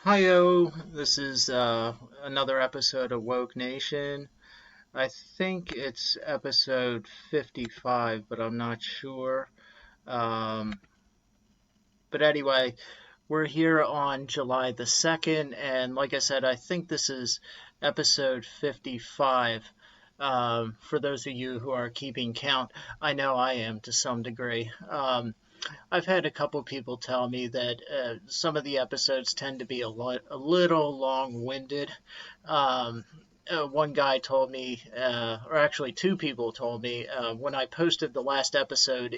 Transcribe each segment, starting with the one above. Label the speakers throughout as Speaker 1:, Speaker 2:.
Speaker 1: Hiyo, this is another episode of Woke Nation. I think it's episode 55, but I'm not sure. Um, but anyway, we're here on July the 2nd, and like I said, I think this is episode 55. For those of you who are keeping count, I know I am to some degree. I've had a couple people tell me that some of the episodes tend to be a little long-winded. Um, One guy told me, or actually two people told me, when I posted the last episode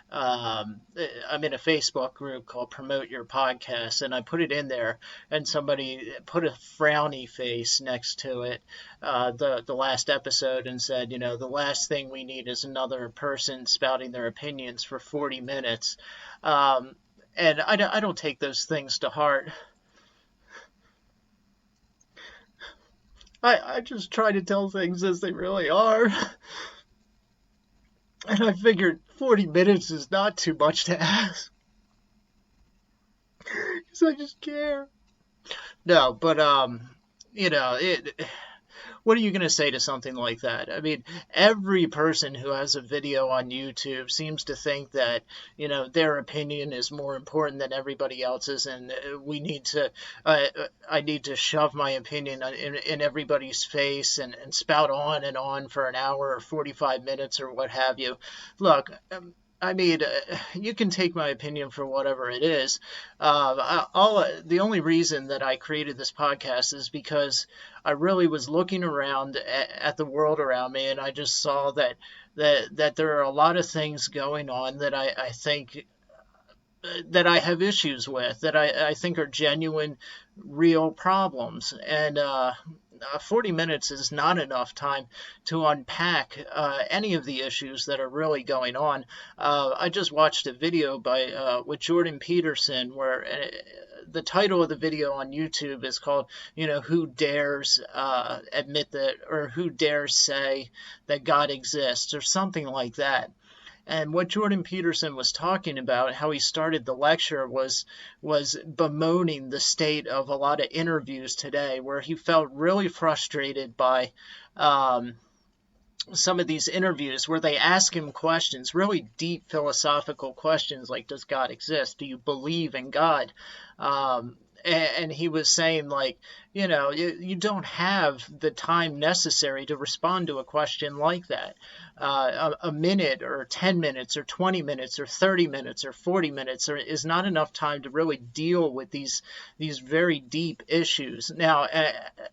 Speaker 1: I'm in a Facebook group called Promote Your Podcast, and I put it in there, and somebody put a frowny face next to it, the last episode, and said, the last thing we need is another person spouting their opinions for 40 minutes. And I don't take those things to heart. I just try to tell things as they really are. And I figured 40 minutes is not too much to ask. Because I just care. No, but, what are you going to say to something like that? I mean, every person who has a video on YouTube seems to think that, their opinion is more important than everybody else's, and I need to shove my opinion in everybody's face and spout on and on for an hour or 45 minutes or what have you. Look, I mean, you can take my opinion for whatever it is. The only reason that I created this podcast is because I really was looking around at the world around me, and I just saw that there are a lot of things going on that I think that I have issues with, that I think are genuine, real problems. And 40 minutes is not enough time to unpack any of the issues that are really going on. I just watched a video with Jordan Peterson where the title of the video on YouTube is called, Who Dares Admit that, or Who Dares Say That God Exists, or something like that. And what Jordan Peterson was talking about, how he started the lecture, was bemoaning the state of a lot of interviews today, where he felt really frustrated by some of these interviews where they ask him questions, really deep philosophical questions like, does God exist? Do you believe in God? And he was saying, like, you don't have the time necessary to respond to a question like that. A minute or 10 minutes or 20 minutes or 30 minutes or 40 minutes is not enough time to really deal with these very deep issues. Now,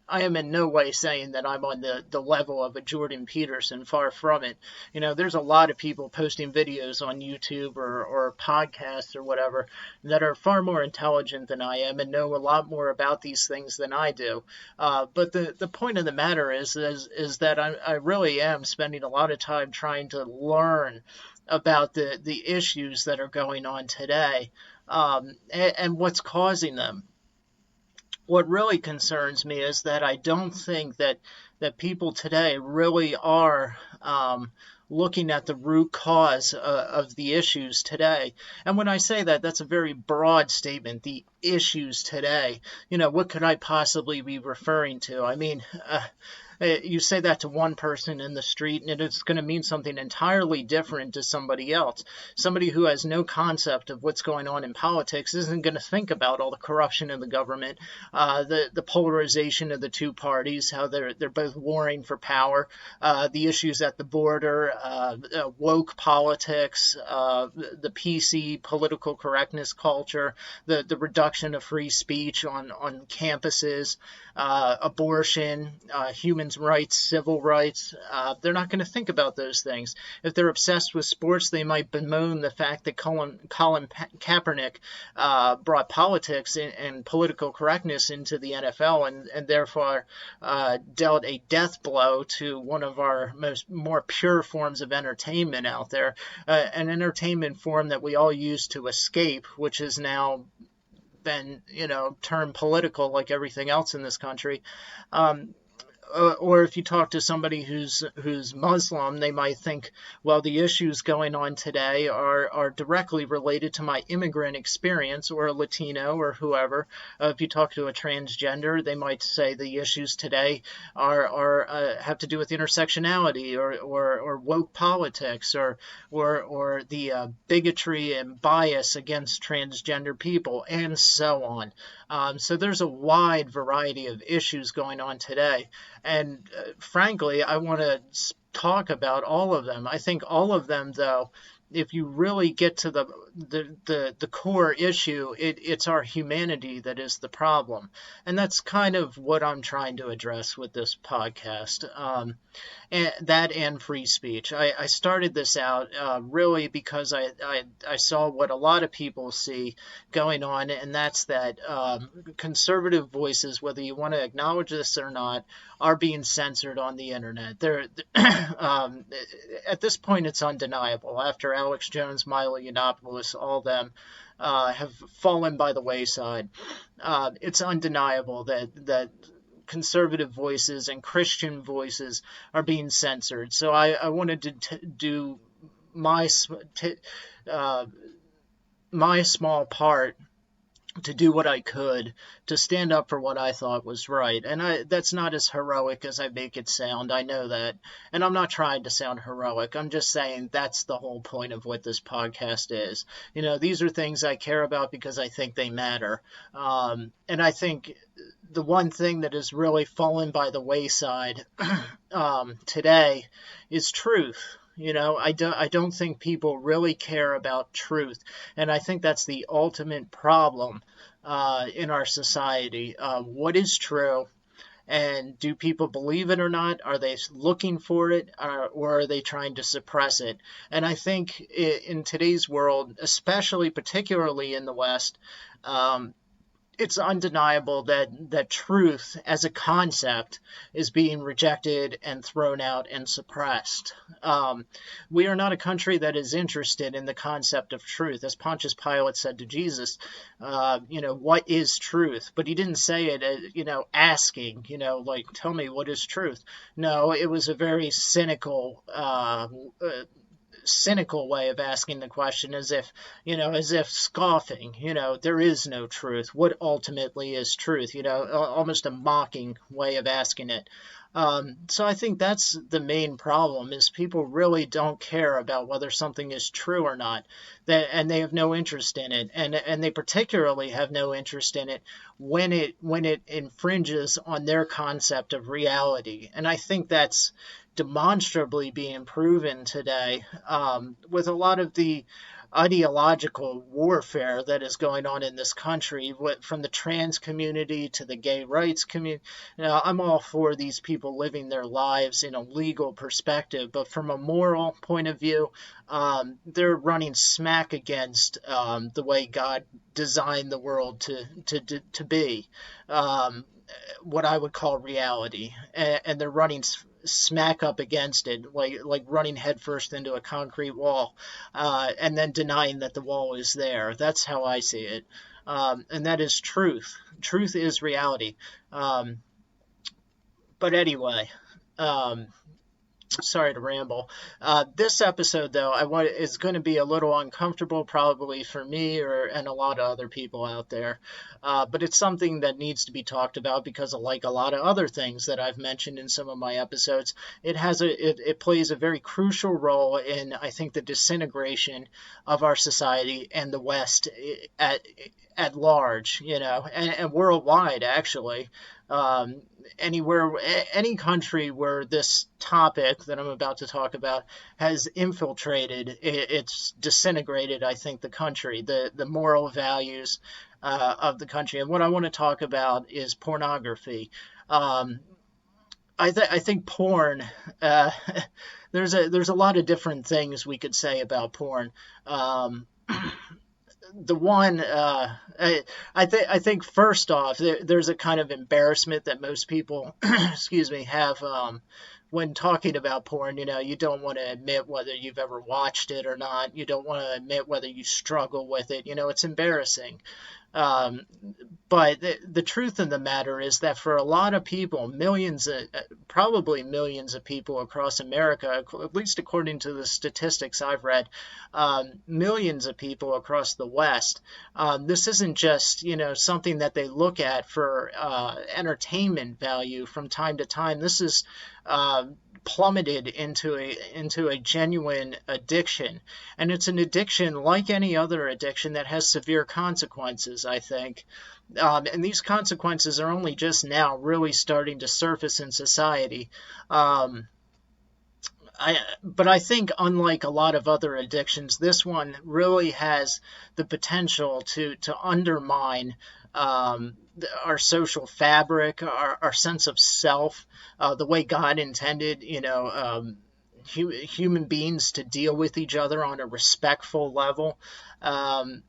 Speaker 1: I am in no way saying that I'm on the level of a Jordan Peterson, far from it. There's a lot of people posting videos on YouTube or podcasts or whatever that are far more intelligent than I am and know a lot more about these things than I do. But the point of the matter is that I really am spending a lot of time trying to learn about the issues that are going on today, and what's causing them. What really concerns me is that I don't think that people today really are looking at the root cause of the issues today. And when I say that, that's a very broad statement, the issues today. What could I possibly be referring to? I mean, you say that to one person in the street, and it's going to mean something entirely different to somebody else. Somebody who has no concept of what's going on in politics isn't going to think about all the corruption in the government, the polarization of the two parties, how they're both warring for power, the issues at the border, woke politics, the PC political correctness culture, the reduction of free speech on campuses, abortion, human rights, civil rights. They're not going to think about those things. If they're obsessed with sports, they might bemoan the fact that Colin Kaepernick brought politics and political correctness into the NFL, and therefore dealt a death blow to one of our more pure forms of entertainment out there, an entertainment form that we all use to escape, which is now been, turned political like everything else in this country. or if you talk to somebody who's Muslim, they might think, well, the issues going on today are directly related to my immigrant experience, or a Latino or whoever. If you talk to a transgender, they might say the issues today are have to do with intersectionality, or woke politics, or the bigotry and bias against transgender people, and so on. So there's a wide variety of issues going on today. And frankly, I want to talk about all of them. I think all of them, though, if you really get to the core issue, it's our humanity that is the problem. And that's kind of what I'm trying to address with this podcast. And free speech. I started this out really because I saw what a lot of people see going on, and that's that conservative voices, whether you want to acknowledge this or not, are being censored on the internet. At this point, it's undeniable. After Alex Jones, Milo Yiannopoulos, all them have fallen by the wayside, it's undeniable that conservative voices and Christian voices are being censored. So I wanted to do my small part to do what I could to stand up for what I thought was right. And that's not as heroic as I make it sound. I know that. And I'm not trying to sound heroic. I'm just saying that's the whole point of what this podcast is. These are things I care about because I think they matter. And I think the one thing that has really fallen by the wayside today is truth. I don't think people really care about truth, and I think that's the ultimate problem in our society. What is true, and do people believe it or not? Are they looking for it, or are they trying to suppress it? And I think in today's world, particularly in the West, it's undeniable that truth as a concept is being rejected and thrown out and suppressed. We are not a country that is interested in the concept of truth. As Pontius Pilate said to Jesus, what is truth? But he didn't say it, asking, like, tell me what is truth. No, it was a very cynical way of asking the question, as if scoffing, there is no truth. What ultimately is truth? Almost a mocking way of asking it. So I think that's the main problem, is people really don't care about whether something is true or not, and they have no interest in it, and they particularly have no interest in it when it infringes on their concept of reality. And I think that's demonstrably being proven today with a lot of the ideological warfare that is going on in this country, from the trans community to the gay rights community. I'm all for these people living their lives in a legal perspective, but from a moral point of view, they're running smack against the way God designed the world to be, what I would call reality, and they're running smack up against it, like running headfirst into a concrete wall, and then denying that the wall is there. That's how I see it, and that is truth. Truth is reality. But anyway, sorry to ramble. This episode, though, is going to be a little uncomfortable, probably for me and a lot of other people out there. But it's something that needs to be talked about because, like a lot of other things that I've mentioned in some of my episodes, it plays a very crucial role in, I think, the disintegration of our society and the West at large, and worldwide, actually. Any country where this topic that I'm about to talk about has infiltrated, it's disintegrated, I think, the country, the moral values of the country. And what I want to talk about is pornography. I think porn, there's a lot of different things we could say about porn. The one, I think first off, there's a kind of embarrassment that most people, excuse me, have when talking about porn. You don't want to admit whether you've ever watched it or not. You don't want to admit whether you struggle with it. It's embarrassing. Um, but the truth of the matter is that for a lot of people, probably millions of people across America, at least according to the statistics I've read, millions of people across the West, this isn't just, something that they look at for entertainment value from time to time. This is plummeted into a genuine addiction, and it's an addiction like any other addiction that has severe consequences, I think. And these consequences are only just now really starting to surface in society. Um, but I think, unlike a lot of other addictions, this one really has the potential to undermine our social fabric, our sense of self, the way God intended, human beings to deal with each other on a respectful level. Um,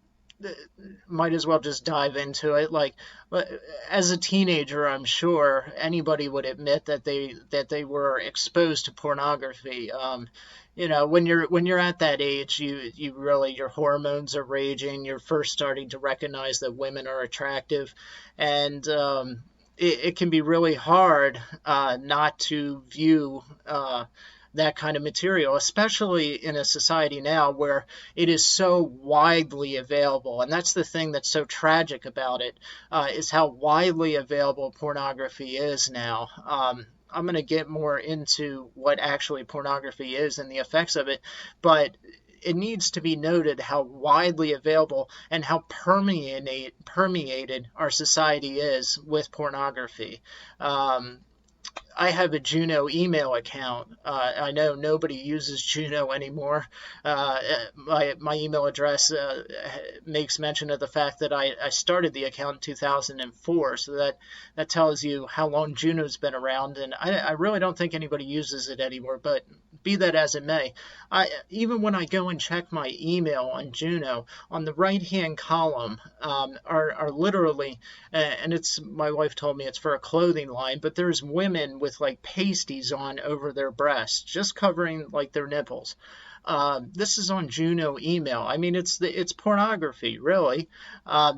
Speaker 1: might as well just dive into it. Like, as a teenager, I'm sure anybody would admit that they were exposed to pornography. When you're at that age, you really, your hormones are raging. You're first starting to recognize that women are attractive, and it can be really hard not to view that kind of material, especially in a society now where it is so widely available. And that's the thing that's so tragic about it, is how widely available pornography is now. I'm going to get more into what actually pornography is and the effects of it, but it needs to be noted how widely available and how permeated our society is with pornography. I have a Juno email account. I know nobody uses Juno anymore. My email address makes mention of the fact that I started the account in 2004, so that tells you how long Juno's been around, and I really don't think anybody uses it anymore, but be that as it may, even when I go and check my email on Juno, on the right-hand column are literally, and my wife told me it's for a clothing line, but there's women with like pasties on over their breasts, just covering like their nipples. This is on Juno email. I mean, it's pornography, really.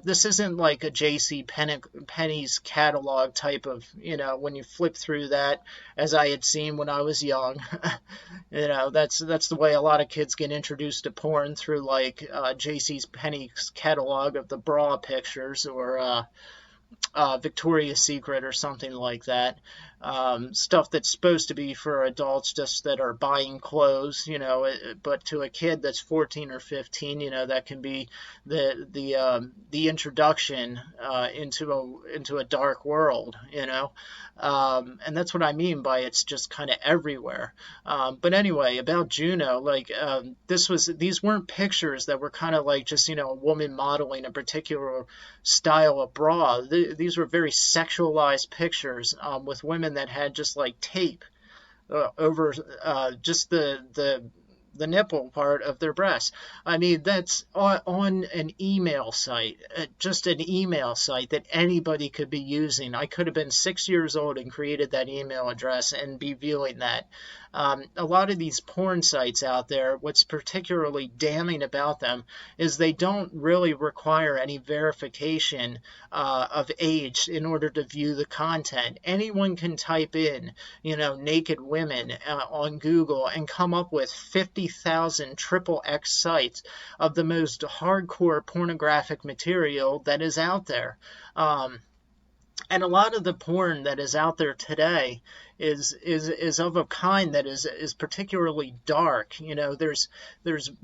Speaker 1: This isn't like a J.C. Penney's catalog type of, when you flip through that, as I had seen when I was young. That's the way a lot of kids get introduced to porn, through like J.C. Penney's catalog of the bra pictures, or Victoria's Secret or something like that. Stuff that's supposed to be for adults, just that are buying clothes, but to a kid that's 14 or 15, that can be the introduction into a dark world, and that's what I mean by it's just kind of everywhere. But anyway, about Juno, like these weren't pictures that were kind of like just a woman modeling a particular style of bra. These were very sexualized pictures, with women that had just like tape over just the nipple part of their breast. I mean, that's on an email site, just an email site that anybody could be using. I could have been 6 years old and created that email address and be viewing that. A lot of these porn sites out there, what's particularly damning about them is they don't really require any verification of age in order to view the content. Anyone can type in, naked women on Google and come up with 50,000 triple X sites of the most hardcore pornographic material that is out there. And a lot of the porn that is out there today is of a kind that is particularly dark. There's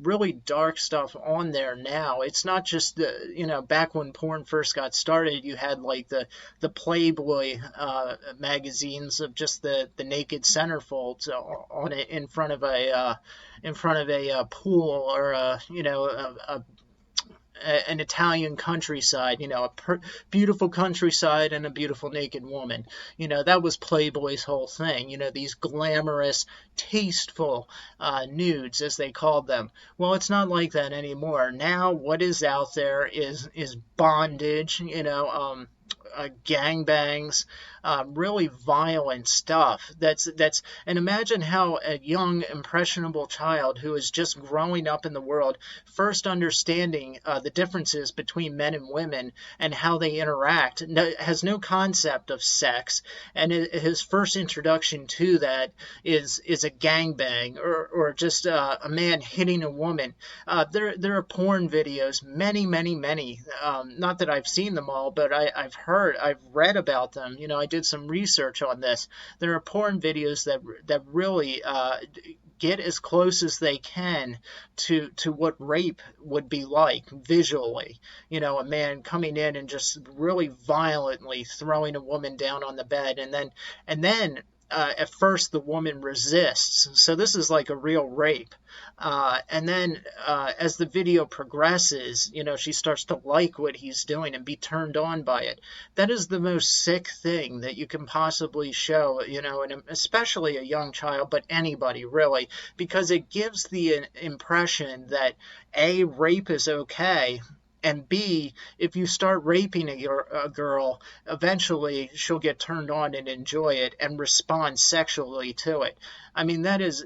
Speaker 1: really dark stuff on there now. It's not just back when porn first got started, you had like the Playboy magazines of just the naked centerfolds on it in front of a pool, or an Italian countryside, beautiful countryside and a beautiful naked woman. That was Playboy's whole thing, these glamorous, tasteful nudes, as they called them. Well, it's not like that anymore. Now what is out there is bondage, gangbangs, really violent stuff. And imagine how a young, impressionable child who is just growing up in the world, first understanding the differences between men and women and how they interact, has no concept of sex, and his first introduction to that is a gangbang, or just a man hitting a woman. There are porn videos, many. Not that I've seen them all, but I've read about them. I did some research on this. There are porn videos that really get as close as they can to what rape would be like visually. A man coming in and just really violently throwing a woman down on the bed, and then at first the woman resists. So this is like a real rape. And then as the video progresses, she starts to like what he's doing and be turned on by it. That is the most sick thing that you can possibly show, and especially a young child, but anybody really, because it gives the impression that A, rape is okay, and B, if you start raping a girl, eventually she'll get turned on and enjoy it and respond sexually to it. I mean, that is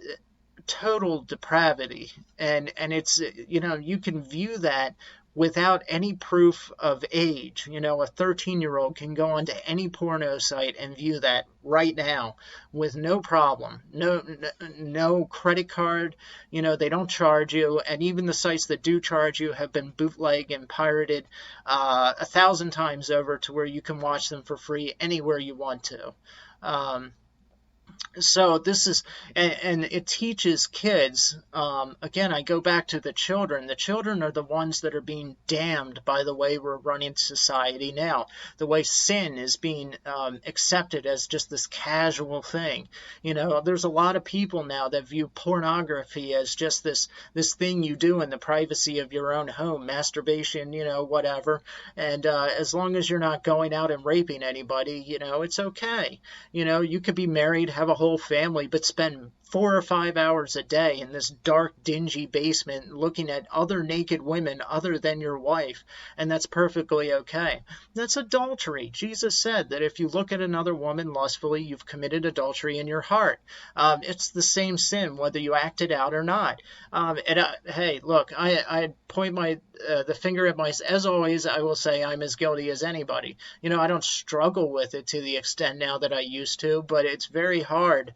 Speaker 1: total depravity. And it's, you can view that without any proof of age. A 13-year-old can go onto any porno site and view that right now with no problem. No credit card. They don't charge you, and even the sites that do charge you have been bootlegged and pirated 1,000 times over to where you can watch them for free anywhere you want to. So this is, and it teaches kids, again, I go back to the children. The children are the ones that are being damned by the way we're running society now, the way sin is being accepted as just this casual thing. There's a lot of people now that view pornography as just this thing you do in the privacy of your own home, masturbation, whatever. And as long as you're not going out and raping anybody, it's okay. You could be married, have a whole family, but spend 4 or 5 hours a day in this dark, dingy basement looking at other naked women other than your wife, and that's perfectly okay. That's adultery. Jesus said that if you look at another woman lustfully, you've committed adultery in your heart. It's the same sin, whether you act it out or not. Hey, look, I point the finger at myself. As always, I will say I'm as guilty as anybody. I don't struggle with it to the extent now that I used to, but it's very hard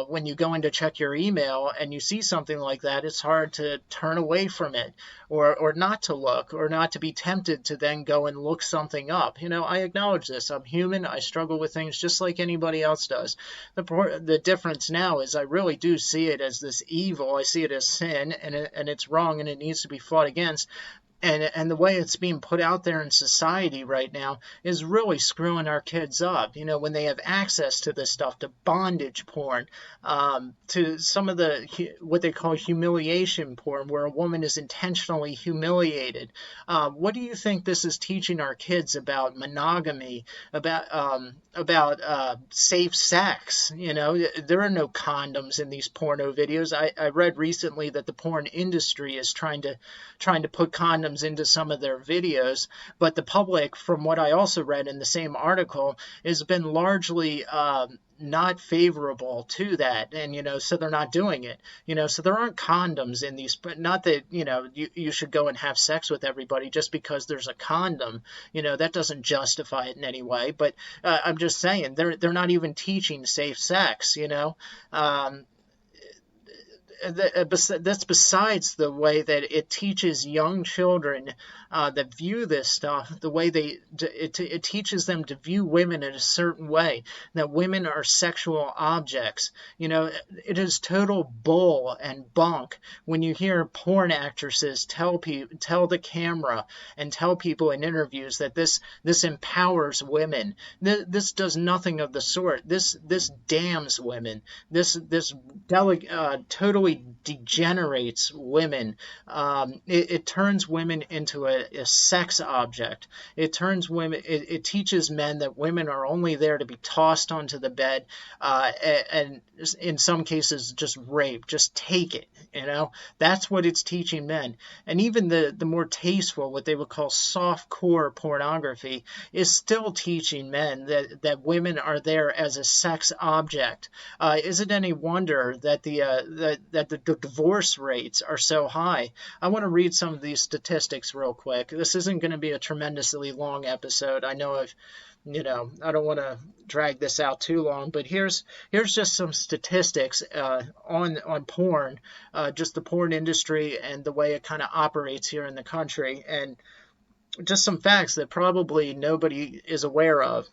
Speaker 1: when you go to check your email and you see something like that. It's hard to turn away from it, or not to look, or not to be tempted to then go and look something up. I acknowledge this. I'm human. I struggle with things just like anybody else does. The difference now is I really do see it as this evil. I see it as sin, and it's wrong, and it needs to be fought against. And the way it's being put out there in society right now is really screwing our kids up. When they have access to this stuff, to bondage porn, to some of what they call humiliation porn, where a woman is intentionally humiliated. What do you think this is teaching our kids about monogamy, about safe sex? There are no condoms in these porno videos. I read recently that the porn industry is trying to put condoms into some of their videos, but the public, from what I also read in the same article, has been largely not favorable to that, and so they're not doing it. So there aren't condoms in these. Not that you should go and have sex with everybody just because there's a condom. That doesn't justify it in any way. But I'm just saying they're not even teaching safe sex. That's besides the way that it teaches young children that view this stuff, the way it teaches them to view women in a certain way, that women are sexual objects. It is total bull and bunk when you hear porn actresses tell the camera and tell people in interviews that this empowers women. This does nothing of the sort. This damns women. This totally degenerates women. It turns women into a sex object. It turns women. It teaches men that women are only there to be tossed onto the bed, and in some cases just raped. Just take it. That's what it's teaching men. And even the more tasteful, what they would call soft core pornography, is still teaching men that women are there as a sex object. Is it any wonder that the divorce rates are so high? I want to read some of these statistics real quick. This isn't going to be a tremendously long episode. I know I don't want to drag this out too long, but here's just some statistics on porn, just the porn industry and the way it kind of operates here in the country, and just some facts that probably nobody is aware of.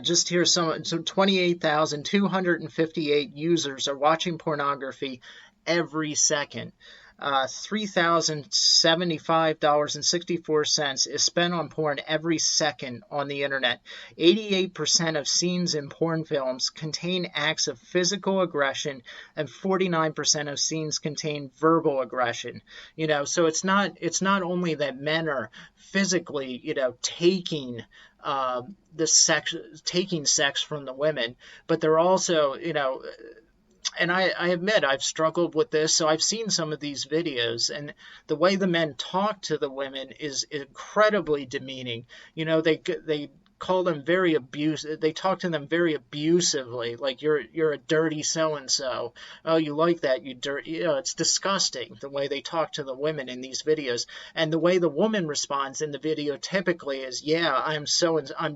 Speaker 1: Just here's some. So 28,258 users are watching pornography every second. $3,075.64 is spent on porn every second on the internet. 88% of scenes in porn films contain acts of physical aggression, and 49% of scenes contain verbal aggression. So it's not only that men are physically, taking taking sex from the women, but they're also, and I admit I've struggled with this, so I've seen some of these videos, and the way the men talk to the women is incredibly demeaning. They call them very abusive. They talk to them very abusively, like you're a dirty so and so. Oh, you like that? You dirty. It's disgusting the way they talk to the women in these videos, and the way the woman responds in the video typically is, "Yeah, I'm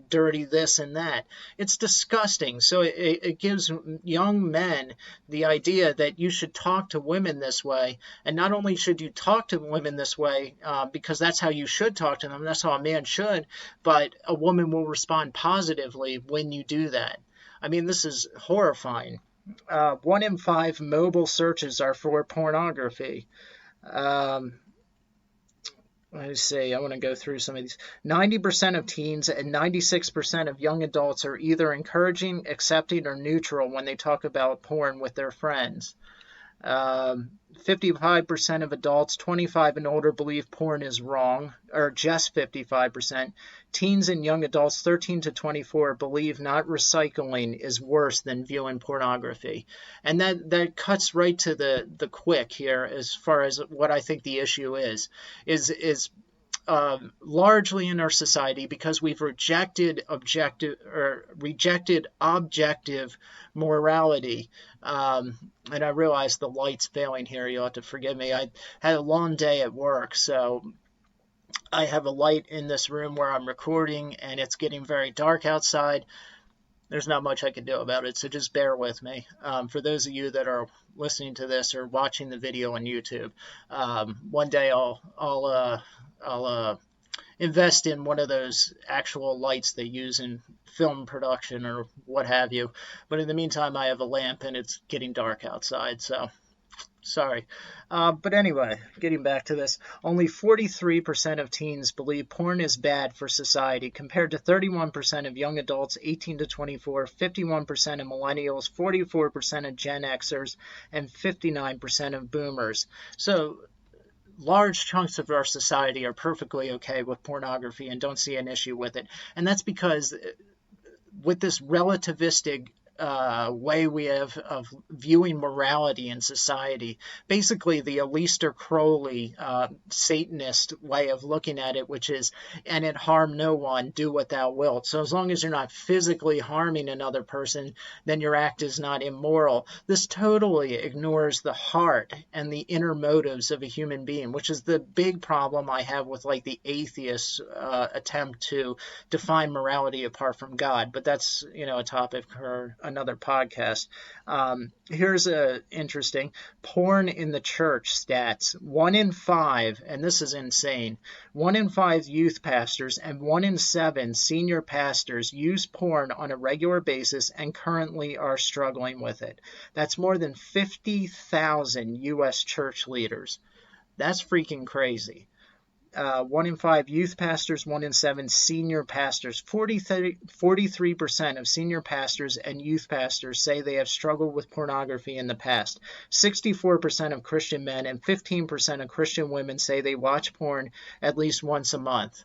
Speaker 1: dirty this and that." It's disgusting. So it gives young men the idea that you should talk to women this way, and not only should you talk to women this way because that's how you should talk to them. That's how a man should, but a woman will respond positively when you do that. I mean, this is horrifying. 1 in 5 mobile searches are for pornography. Let's see, I want to go through some of these. 90% of teens and 96% of young adults are either encouraging, accepting, or neutral when they talk about porn with their friends. 55% of adults 25 and older believe porn is wrong, or just 55%. Teens and young adults 13 to 24 believe not recycling is worse than viewing pornography. And that cuts right to the quick here as far as what I think the issue is largely in our society, because we've rejected objective morality. And I realize the light's failing here. You'll have to forgive me. I had a long day at work, so I have a light in this room where I'm recording, and it's getting very dark outside. There's not much I can do about it, so just bear with me. For those of you that are listening to this or watching the video on YouTube, one day I'll invest in one of those actual lights they use in film production or what have you. But in the meantime, I have a lamp and it's getting dark outside, so sorry. But anyway, getting back to this, only 43% of teens believe porn is bad for society, compared to 31% of young adults 18 to 24, 51% of millennials, 44% of Gen Xers, and 59% of boomers. So large chunks of our society are perfectly okay with pornography and don't see an issue with it. And that's because with this relativistic way we have of viewing morality in society, basically the Aleister Crowley Satanist way of looking at it, which is, and it harm no one, do what thou wilt. So as long as you're not physically harming another person, then your act is not immoral. This totally ignores the heart and the inner motives of a human being, which is the big problem I have with like the atheist attempt to define morality apart from God. But that's, a topic for another podcast. Here's a interesting porn in the church stats. 1 in 5, and this is insane, 1 in 5 youth pastors and 1 in 7 senior pastors use porn on a regular basis and currently are struggling with it. That's more than 50,000 U.S. church leaders. That's freaking crazy. 1 in 5 youth pastors, 1 in 7 senior pastors. 43% of senior pastors and youth pastors say they have struggled with pornography in the past. 64% of Christian men and 15% of Christian women say they watch porn at least once a month.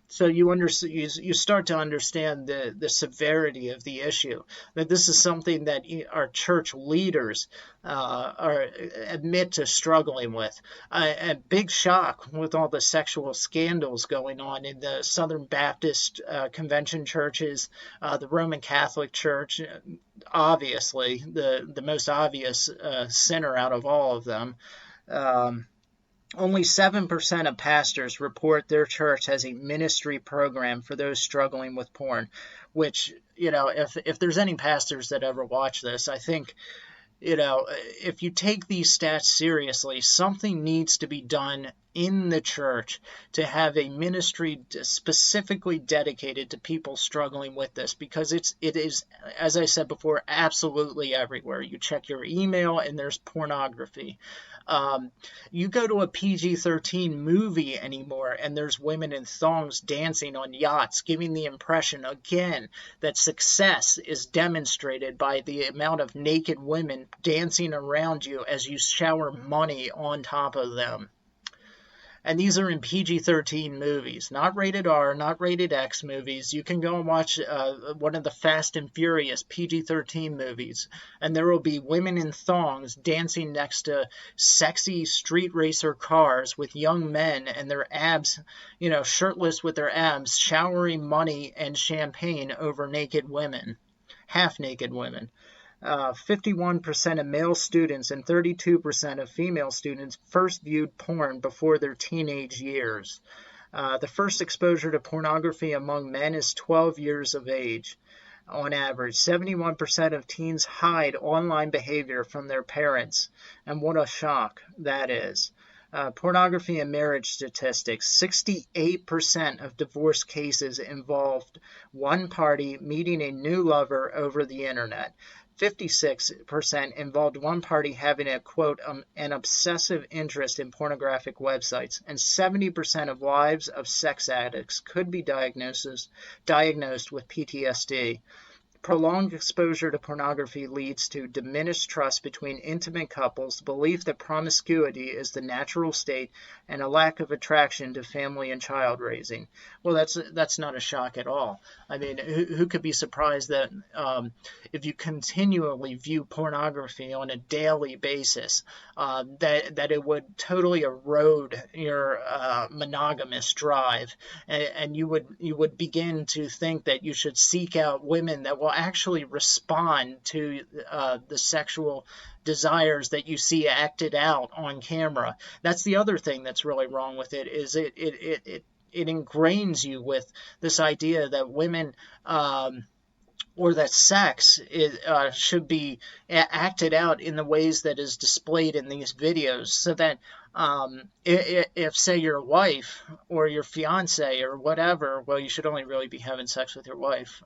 Speaker 1: So you start to understand the severity of the issue, that this is something that our church leaders admit to struggling with. A big shock with all the sexual scandals going on in the Southern Baptist convention churches, the Roman Catholic Church, obviously the most obvious sinner out of all of them. Only 7% of pastors report their church has a ministry program for those struggling with porn, which, if there's any pastors that ever watch this, I think, if you take these stats seriously, something needs to be done in the church to have a ministry specifically dedicated to people struggling with this, because it is, as I said before, absolutely everywhere. You check your email and there's pornography. You go to a PG-13 movie anymore and there's women in thongs dancing on yachts, giving the impression again that success is demonstrated by the amount of naked women dancing around you as you shower money on top of them. And these are in PG-13 movies, not rated R, not rated X movies. You can go and watch one of the Fast and Furious PG-13 movies, and there will be women in thongs dancing next to sexy street racer cars with young men and their abs, shirtless with their abs, showering money and champagne over naked women, half-naked women. 51% of male students and 32% of female students first viewed porn before their teenage years. The first exposure to pornography among men is 12 years of age. On average, 71% of teens hide online behavior from their parents. And what a shock that is. Pornography and marriage statistics. 68% of divorce cases involved one party meeting a new lover over the internet. 56% involved one party having a, quote, an obsessive interest in pornographic websites, and 70% of wives of sex addicts could be diagnosed with PTSD. Prolonged exposure to pornography leads to diminished trust between intimate couples, the belief that promiscuity is the natural state, and a lack of attraction to family and child raising. Well, that's not a shock at all. I mean, who could be surprised that if you continually view pornography on a daily basis, that it would totally erode your monogamous drive, and you would begin to think that you should seek out women that will actually respond to the sexual desires that you see acted out on camera. That's the other thing that's really wrong with it, is it ingrains you with this idea that women or that sex should be acted out in the ways that is displayed in these videos, so that if, say, your wife or your fiance or whatever, well, you should only really be having sex with your wife,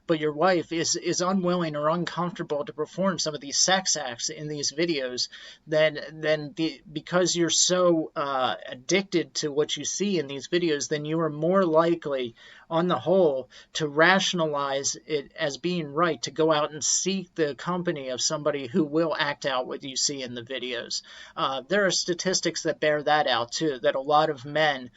Speaker 1: but your wife is unwilling or uncomfortable to perform some of these sex acts in these videos, then because you're so addicted to what you see in these videos, then you are more likely, on the whole, to rationalize it as being right to go out and seek the company of somebody who will act out what you see in the videos. There are statistics that bear that out too, that a lot of men,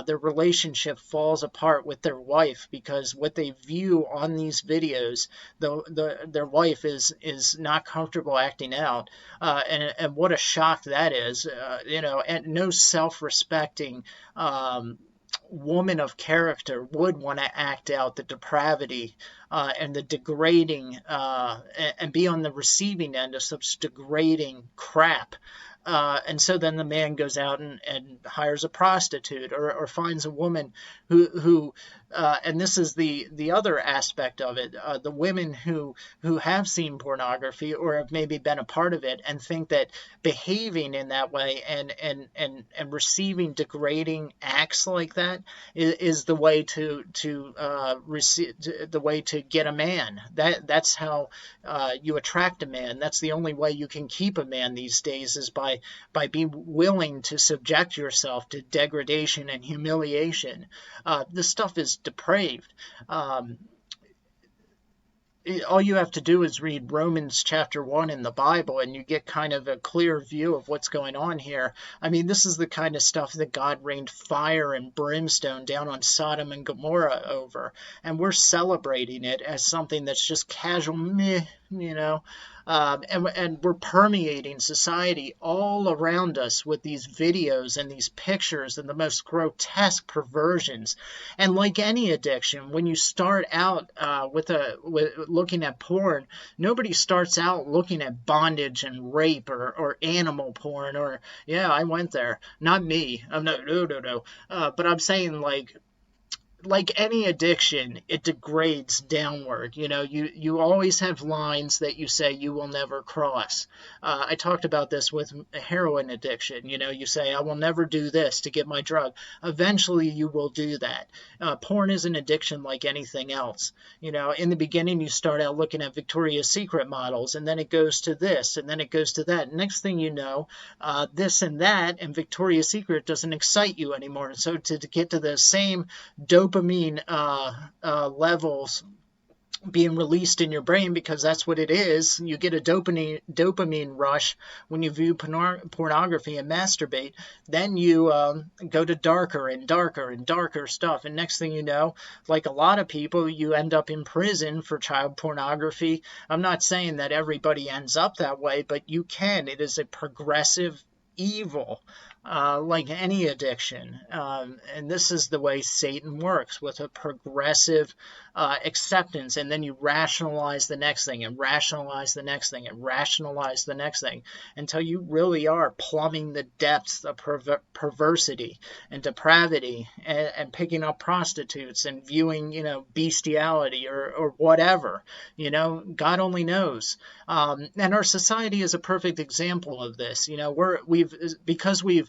Speaker 1: their relationship falls apart with their wife because what they view on these videos, their wife is not comfortable acting out, and what a shock that is. And no self-respecting woman of character would want to act out the depravity and the degrading and be on the receiving end of such degrading crap. And so then the man goes out and hires a prostitute or finds a woman who and this is the other aspect of it, the women who have seen pornography or have maybe been a part of it and think that behaving in that way and receiving degrading acts like that is the way to receive, the way to get a man. That's how you attract a man. That's the only way you can keep a man these days, is by being willing to subject yourself to degradation and humiliation. This stuff is depraved. All you have to do is read Romans chapter 1 in the Bible, and you get kind of a clear view of what's going on here. I mean, this is the kind of stuff that God rained fire and brimstone down on Sodom and Gomorrah over, and we're celebrating it as something that's just casual, meh, you know. And we're permeating society all around us with these videos and these pictures and the most grotesque perversions. And like any addiction, when you start out with looking at porn, nobody starts out looking at bondage and rape or animal porn or, yeah, I went there. Not me. I'm not, no. But I'm saying, like any addiction, it degrades downward. You know, you always have lines that you say you will never cross. I talked about this with heroin addiction. You know, you say, I will never do this to get my drug. Eventually you will do that. Porn is an addiction like anything else. You know, in the beginning you start out looking at Victoria's Secret models, and then it goes to this, and then it goes to that. Next thing you know, this and that, and Victoria's Secret doesn't excite you anymore. So to get to the same dopamine levels being released in your brain, because that's what it is. You get a dopamine rush when you view pornography and masturbate. Then you go to darker and darker and darker stuff. And next thing you know, like a lot of people, you end up in prison for child pornography. I'm not saying that everybody ends up that way, but you can. It is a progressive evil. Like any addiction. And this is the way Satan works, with a progressive acceptance, and then you rationalize the next thing, and rationalize the next thing, and rationalize the next thing, until you really are plumbing the depths of perversity and depravity, and picking up prostitutes and viewing, you know, bestiality or whatever. You know, God only knows. And our society is a perfect example of this. You know, because we've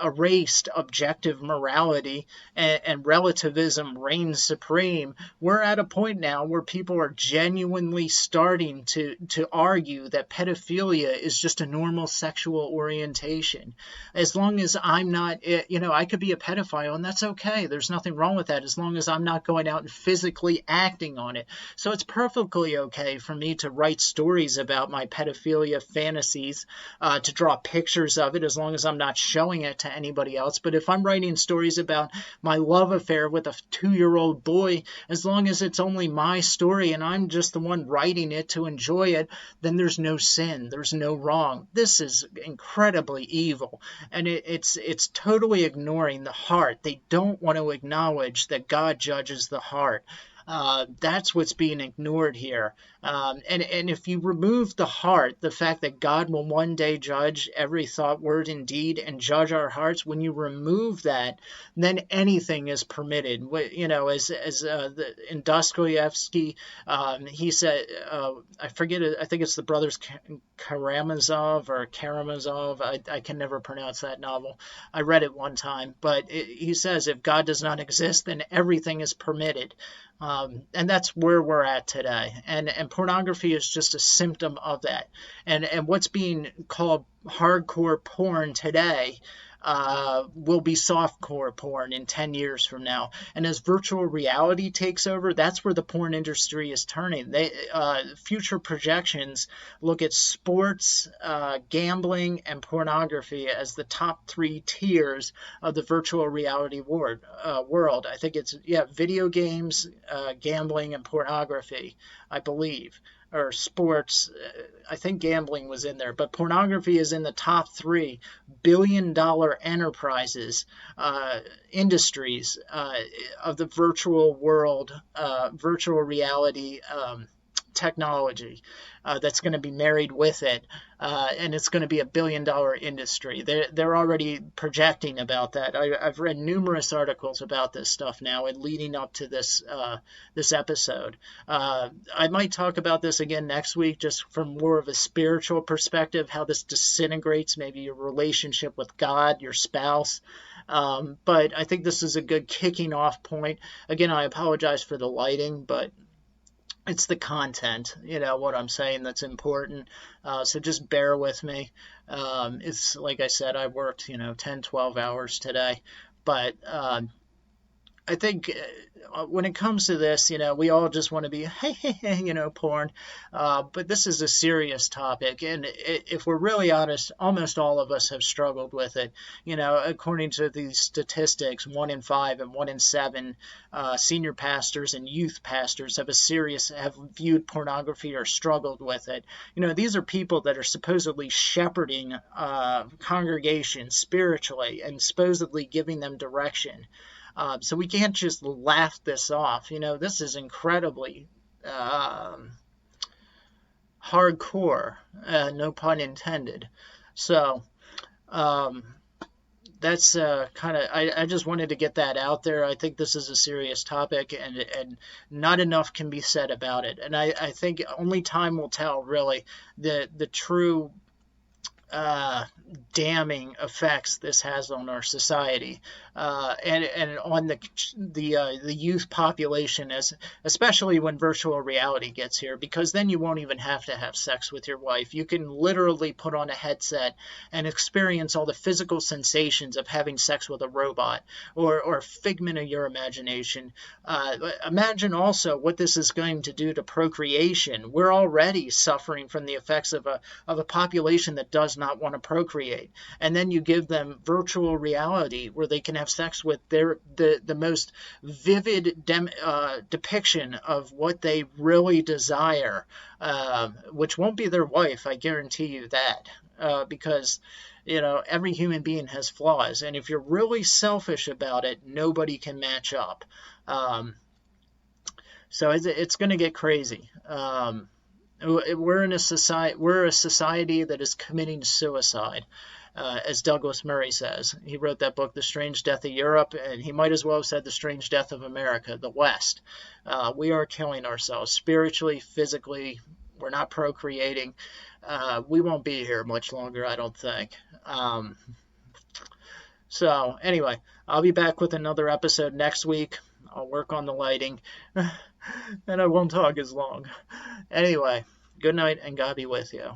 Speaker 1: erased objective morality, and relativism reigns supreme, we're at a point now where people are genuinely starting to argue that pedophilia is just a normal sexual orientation. As long as I'm not, you know, I could be a pedophile, and that's okay. There's nothing wrong with that, as long as I'm not going out and physically acting on it. So it's perfectly okay for me to write stories about my pedophilia fantasies, to draw pictures of it, as long as I'm not showing it to anybody else. But if I'm writing stories about my love affair with a 2-year-old boy, as long as it's only my story and I'm just the one writing it to enjoy it, then there's no sin, there's no wrong. This is incredibly evil, and it's totally ignoring the heart. They don't want to acknowledge that God judges the heart. That's what's being ignored here. And if you remove the heart, the fact that God will one day judge every thought, word, and deed, and judge our hearts, when you remove that, then anything is permitted. You know, in Dostoevsky, he said, I forget it, I think it's the brothers Karamazov or Karamazov. I can never pronounce that novel. I read it one time, but he says, if God does not exist, then everything is permitted. And that's where we're at today. And pornography is just a symptom of that. And what's being called hardcore porn today will be softcore porn in 10 years from now. And as virtual reality takes over, that's where the porn industry is turning. Future projections look at sports, gambling, and pornography as the top 3 tiers of the virtual reality world. I think it's, video games, gambling, and pornography, I believe. Or sports, I think gambling was in there, but pornography is in the top 3 billion-dollar enterprises, industries of the virtual world, virtual reality technology that's going to be married with it, and it's going to be a billion-dollar industry. They're already projecting about that. I've read numerous articles about this stuff now, and leading up to this episode. I might talk about this again next week, just from more of a spiritual perspective, how this disintegrates maybe your relationship with God, your spouse. But I think this is a good kicking off point. Again, I apologize for the lighting, but it's the content, what I'm saying, that's important. So just bear with me. It's like I said, I worked, 10, 12 hours today. But I think when it comes to this, we all just want to be, hey, porn. But this is a serious topic. And if we're really honest, almost all of us have struggled with it. According to these statistics, 1 in 5 and 1 in 7 senior pastors and youth pastors have viewed pornography or struggled with it. These are people that are supposedly shepherding congregations spiritually and supposedly giving them direction. So we can't just laugh this off. This is incredibly hardcore, no pun intended. So that's kind of, I just wanted to get that out there. I think this is a serious topic, and not enough can be said about it. And I think only time will tell, really, the true damning effects this has on our society, and on the youth population, especially when virtual reality gets here, because then you won't even have to have sex with your wife. You can literally put on a headset and experience all the physical sensations of having sex with a robot, or a figment of your imagination. Imagine also what this is going to do to procreation. We're already suffering from the effects of a population that does not want to procreate, and then you give them virtual reality where they can have sex with the most vivid depiction of what they really desire, which won't be their wife, I guarantee you that, because every human being has flaws, and if you're really selfish about it, nobody can match up. So it's going to get crazy. We're a society that is committing suicide, as Douglas Murray says. He wrote that book, The Strange Death of Europe, and he might as well have said The Strange Death of America, the West. We are killing ourselves spiritually, physically. We're not procreating. We won't be here much longer, I don't think. So anyway, I'll be back with another episode next week. I'll work on the lighting, and I won't talk as long. Anyway, good night, and God be with you.